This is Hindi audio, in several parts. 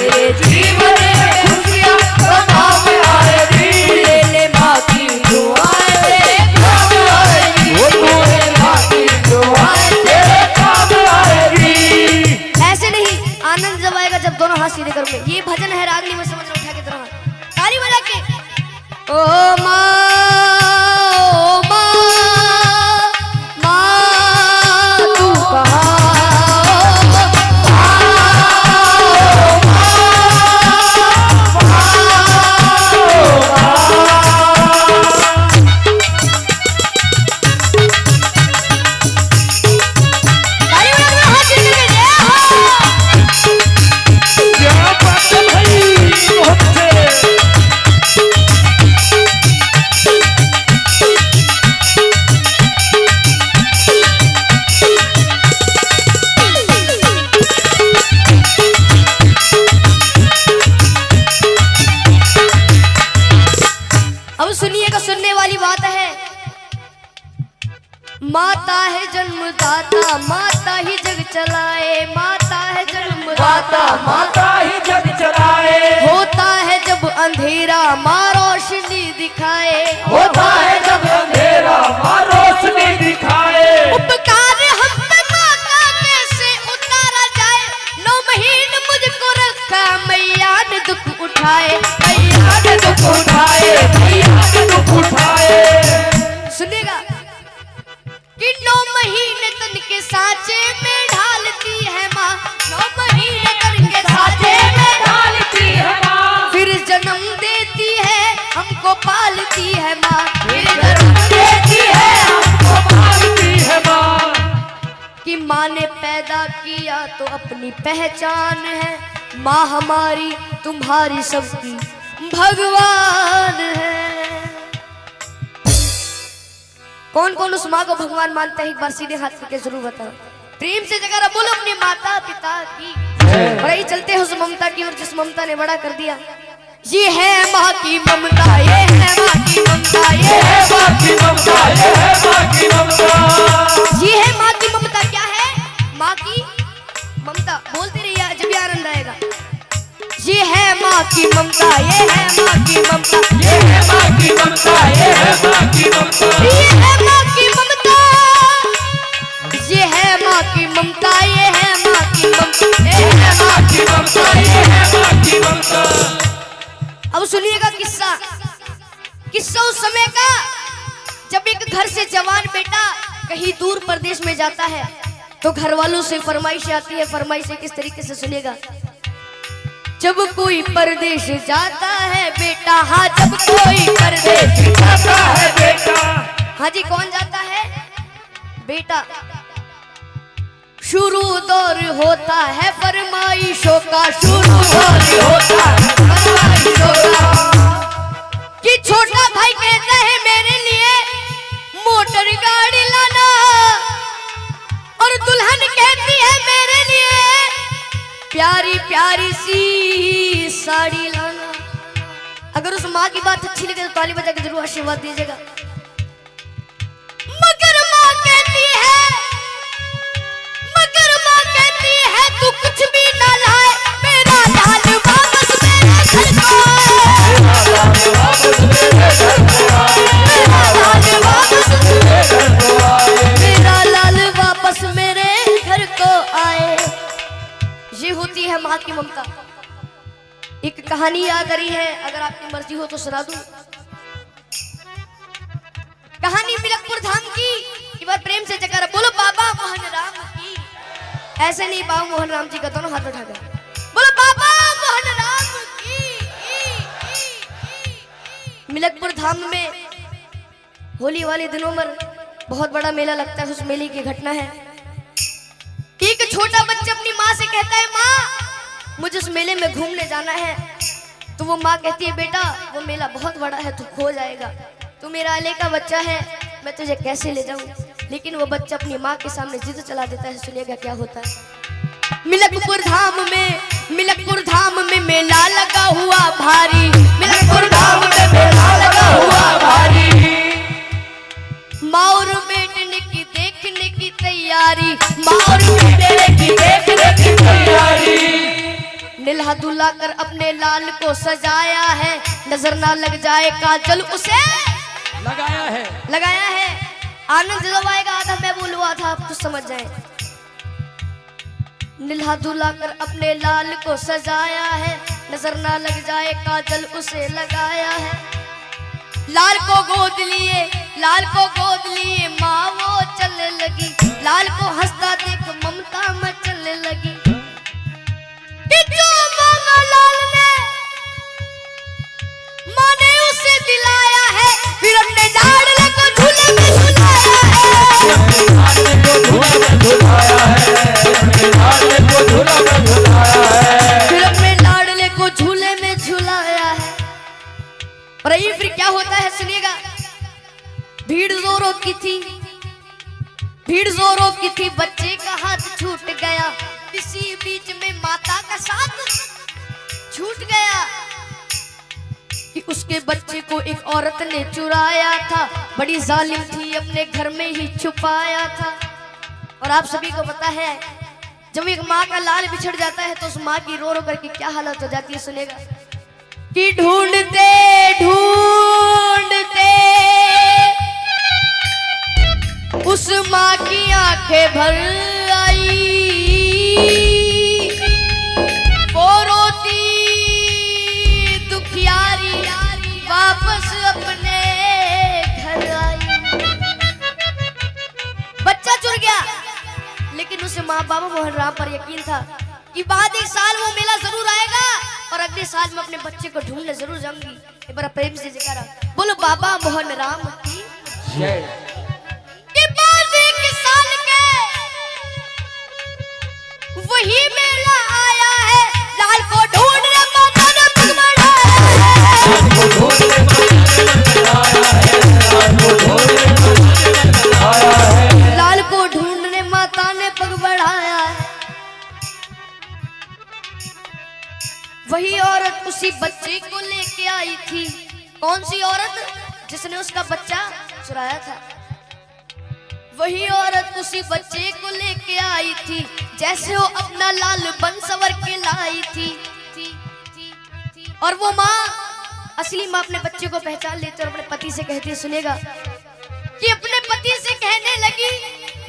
तेरे जीवन में खुशियाँ काम आएगी, ले ले माँ की दुआएं तेरे काम आएगी, वो तेरे माँ की दुआएं तेरे काम आएगी। ऐसे नहीं, आनंद जब आएगा जब दोनों हाथ सीधे करोगे। ये भजन है रागनी में, समझ रहे, उठा के तरह ताली बजा के ओ माँ तू कहाँ माता है जन्मदाता, माता ही जग चलाए, माता है जन्मदाता, माता ही जग चलाए। होता है जब अंधेरा माँ रोशनी दिखाए, होता है जब अंधेरा माँ रोशनी दिखाए। उपकार हम पे माँ का कैसे उतारा जाए, 9 महीने मुझको रखा मैया ने दुख उठाए, मैया ने दुख उठाए, मैया ने दुख उठाए। सुनिएगा कि 9 महीने तन के सांचे में ढालती है माँ, 9 महीने तन के सांचे में ढालती है माँ, फिर जन्म देती है हमको पालती है माँ, फिर जन्म देती है हमको पालती है माँ। कि माँ ने पैदा किया तो अपनी पहचान है, माँ हमारी तुम्हारी सबकी भगवान है। कौन कौन उस माँ को भगवान मानते हैं, एक बार सीधे हाथ करके जरूर बताओ। प्रेम से जगह बोलो अपने माता पिता की। बड़ा ही चलते हैं उस ममता की, और जिस ममता ने बड़ा कर दिया। ये है माँ की ममता, ये है माँ की ममता, ये है माँ की ममता, ये है माँ की ममता, ये है माँ की ममता। क्या है माँ की ममता? बोलते रहिए जब भी आनंद आएगा। ये है माँ की ममता, ये है माँ की ममता, ये है माँ की ममता, ये है माँ की ममता, ये है माँ की ममता, ये है माँ की ममता, ये है माँ की ममता, ये है माँ की ममता, ये है माँ की ममता। अब सुनिएगा किस्सा। किस्सा उस समय का जब एक घर से जवान बेटा कहीं दूर प्रदेश में जाता है तो घर वालों से फरमाइश आती है। फरमाइश किस तरीके से सुनिएगा। जब कोई परदेश जाता है बेटा, हाँ जब कोई परदेश जाता है बेटा, हाँ जी कौन जाता है बेटा, शुरू दौर होता है फरमाइशों का, शुरू दौर होता है फरमाइशों का। कि छोटा भाई कहता है मेरे लिए मोटर गाड़ी लाना, और दुल्हन कहती है मेरे लिए प्यारी प्यारी सी साड़ी लाना। अगर उस माँ की बात अच्छी लगे तो ताली बजा के जरूर आशीर्वाद दीजिएगा। मगर माँ कहती है तू कुछ भी ना लाए, मेरा लाल वापस मेरे घर को आए, मेरा लाल वापस मेरे घर को आए, मेरा लाल वापस मेरे घर को आए। ये होती है माँ की ममता। एक कहानी याद आ रही है, अगर आपकी मर्जी हो तो सुना दूं। कहानी मिलकपुर धाम की। एक बार प्रेम से जगह बोलो बाबा मोहन राम की। ऐसे नहीं, बाबा मोहन राम जी का दोनों हाथ उठा कर बोलो बाबा मोहन राम की। मिलकपुर धाम में होली वाले दिनों में बहुत बड़ा मेला लगता है। उस मेले की घटना है, एक छोटा बच्चा अपनी माँ से कहता है माँ मुझे उस मेले में घूमने जाना है। तो वो माँ कहती है बेटा वो मेला बहुत बड़ा है, तू खो जाएगा, तू मेरा अले का बच्चा है, मैं तुझे कैसे ले जाऊं। लेकिन वो बच्चा अपनी माँ के सामने जिद चला देता है। सुनिएगा क्या होता है। मिलकपुर धाम में मेला लगा हुआ भारी, मिलकपुर धाम में मेला लगा हुआ भारी। माँ और बेटे की देखने की तैयारी, माँ और बेटे की देखने की तैयारी। निल्हा दुल्हा कर अपने लाल को सजाया है, नजर ना लग जाए काजल उसे लगाया है। आनंद जब आएगा आधा मैं बोलूआ था, आप कुछ समझ जाए। निल्हा दुल्हा कर अपने लाल को सजाया है, नजर ना लग जाए काजल उसे लगाया है। लाल को गोद लिए माँ वो चलने लगी, लाल को हंसता देख ममता में चलने लगी। कि जो मांगा लाल ने माँ ने उसे दिलाया है, फिर अपने लाडले को झूले में झुलाया है। और ये फिर क्या होता है सुनिएगा। भीड़ जोरों की थी, बच्चे का हाथ छूट गया, इसी बीच में माता का साथ छूट गया। कि उसके बच्चे को एक औरत ने चुराया था, बड़ी जालिम थी, अपने घर में ही छुपाया था। और आप सभी को पता है जब एक माँ का लाल बिछड़ जाता है तो उस माँ की रो रो करके क्या हालत हो जाती है सुनेगा। कि ढूंढते ढूंढते उस माँ की आंखें भर आई, वो रोती दुखियारी वापस अपने घर आई। बच्चा चुर गया, लेकिन उसे माँ बाबा मोहन राम पर यकीन था कि बाद एक साल वो मेला जरूर आएगा और अगले साल मैं अपने बच्चे को ढूंढने जरूर जाऊंगी। एक बार प्रेम से जयकारा बोलो बाबा मोहन राम की जय। बाद एक साल के वही मेला आया है, लाल को ढूंढने माता ने पग बढ़ाया है, लाल को ढूंढने माता ने पग बढ़ाया है। वही औरत उसी बच्चे को लेके आई थी। कौन सी औरत? जिसने उसका बच्चा चुराया था। वही औरत उसी बच्चे को लेके आई थी, जैसे वो अपना लाल बन सवर के लाई थी। और वो माँ, असली माँ अपने बच्चे को पहचान लेती और अपने पति से कहती है सुनेगा। कि अपने पति से कहने लगी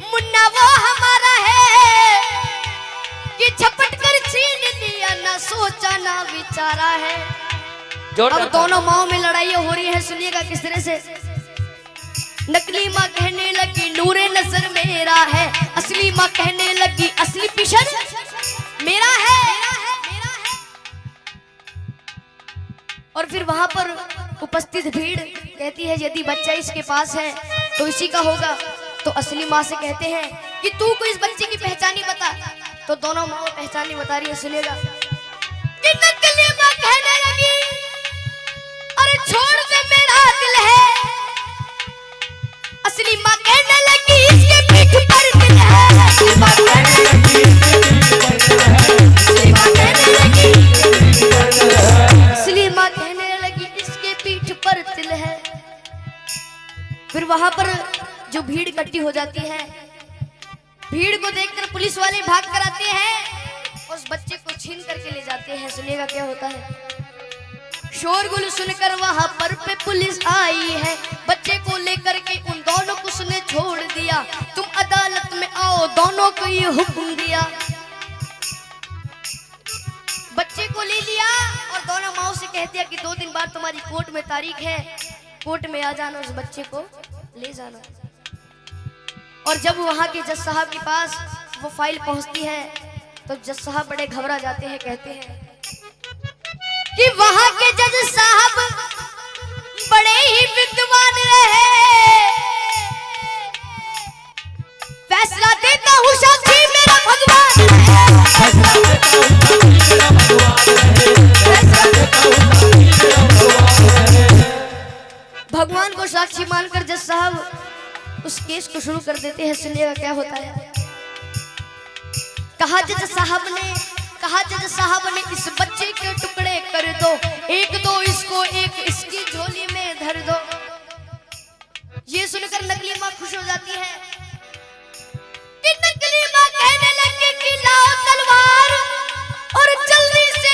मुन्ना वो हमारा है, कि झपट कर छीन लिया, ना सोचा ना विचारा है। अब दोनों माओ में लड़ाइयाँ हो रही है सुनिएगा किस तरह से। नकली माँ कहने लगी नूरे नजर मेरा है, असली माँ कहने लगी असली पिशन मेरा है। और फिर वहां पर उपस्थित भीड़ कहती है यदि बच्चा इसके पास है तो इसी का होगा। तो असली माँ से कहते हैं कि तू को इस बच्चे की पहचान ही बता। तो दोनों माँ पहचान नहीं बता रही है सुनेगा। कि नकली माँ कहने लगी अरे छोड़ दे मेरा दिल है, असली माँ कहने लगी इसके पीठ पर दिल है। असली माँ कहने लगी इसके पीठ पर तिल है। फिर वहां पर जो भीड़ इकट्ठी हो जाती है, भीड़ को देखकर पुलिस वाले भाग कर आते हैं, उस बच्चे को छीन करके ले जाते हैं। सुनिएगा क्या होता है। शोरगुल सुनकर वहां पर पे पुलिस आई है, बच्चे को लेकर के उन दोनों को उसने छोड़ दिया। तुम अदालत में आओ, दोनों को ये हुक्म दिया। बच्चे को ले लिया और दोनों माओ से कह दिया कि 2 दिन बाद तुम्हारी कोर्ट में तारीख है, कोर्ट में आ जाना, उस बच्चे को ले जाना। और जब वहां के जज साहब के पास वो फाइल पहुंचती है तो जज साहब बड़े घबरा जाते हैं। कहते हैं कि वहां के जज साहब बड़े ही विद्वान रहे, फैसला देता हूँ साक्षी मेरा भगवान को साक्षी मानकर जज साहब उस केस को शुरू कर देते हैं। सुनिएगा क्या होता है। कहा जज साहब ने इस बच्चे के टुकड़े कर दो, एक दो इसको, एक इसकी झोली में धर दो। ये सुनकर नकली माँ खुश हो जाती है कि नकली माँ कहने लगी कि लाओ तलवार और जल्दी से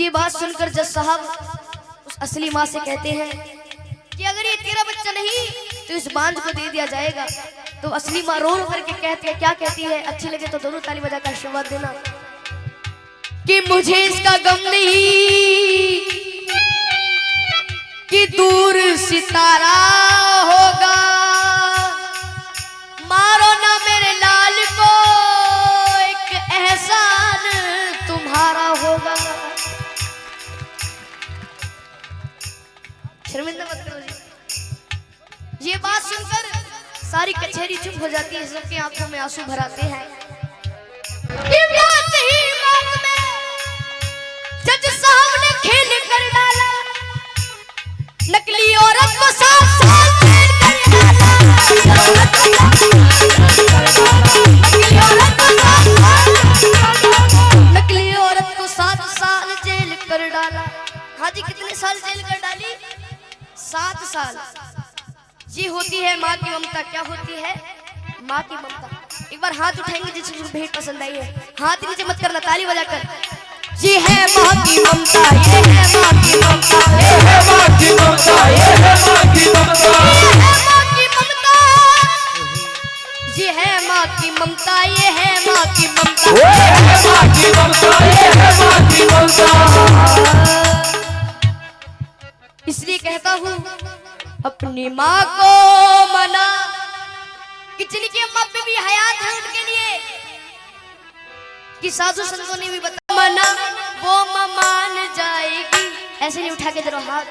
ये बात सुनकर जज साहब उस असली माँ से कहते हैं कि अगर ये तेरा बच्चा नहीं तो इस बांझ को दे दिया जाएगा। तो असली माँ रो रो करके कहती है, क्या कहती है? अच्छी लगे तो दोनों ताली बजाकर आशीर्वाद देना कि मुझे इसका गम नहीं कि दूर सितारा होगा, मारो ना मेरे लाल को, एक एहसान तुम्हारा होगा। शर्मिंदा मत करो जी। ये बात सुनकर सारी कचहरी चुप हो जाती है, सबकी आंखों में आंसू भर आते हैं। जज साहब ने खेल कर डाला, नकली औरत को 7 साल जेल कर डाला। नकली औरत को 7 साल जेल कर डाला। हाँ जी, कितने साल जेल कर डाली? 7 साल। ये होती है माँ की ममता। क्या होती है? माँ की ममता। एक बार हाथ उठाएंगे जिसको भेंट पसंद आई है, हाथ नीचे मत करना, ताली बजाकर। ये है माँ की ममता, ये है माँ की ममता, ये है माँ की ममता, ये है माँ की ममता, ये है माँ की ममता, ये है माँ की ममता, ये है माँ की ममता, ये है माँ की ममता। इसलिए कहता हूँ अपनी माँ को मना कि जिनकी अम्मा पे भी हयात है उनके लिए, कि साधु संतों ने भी बताया मना वो माँ मान जाएगी। ऐसे नहीं उठा के जरा हाथ,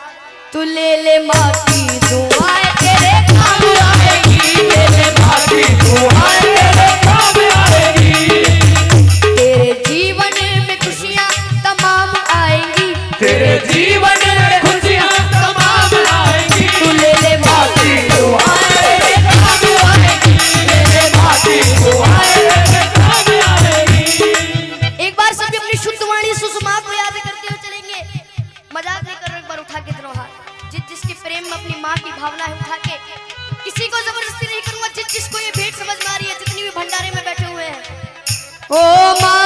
तू ले ले माँ की दुआएं तेरे काम आएगी, ले ले माँ की दुआएं तेरे काम आएगी, तेरे जीवन में खुशियाँ तमाम आएंगी, तेरे जीवन में खुशियाँ तमाम आएंगी। तू ले ले माँ की दुआएं तेरे काम आएगी, ले ले माँ की दुआएं तेरे काम आएगी। एक बार सभी अपनी शुद्ध वाणी सुषमा को याद करते हुए चलेंगे। मजाक नहीं कर रहे, एक बार उठा के दोनों हाथ। जिसके प्रेम में अपनी माँ की भावना है उठा के, किसी को जबरदस्ती नहीं करूंगा। जिसको ये भेंट समझ में आ रही है, जितनी भी भंडारे में बैठे हुए हैं, ओ माँ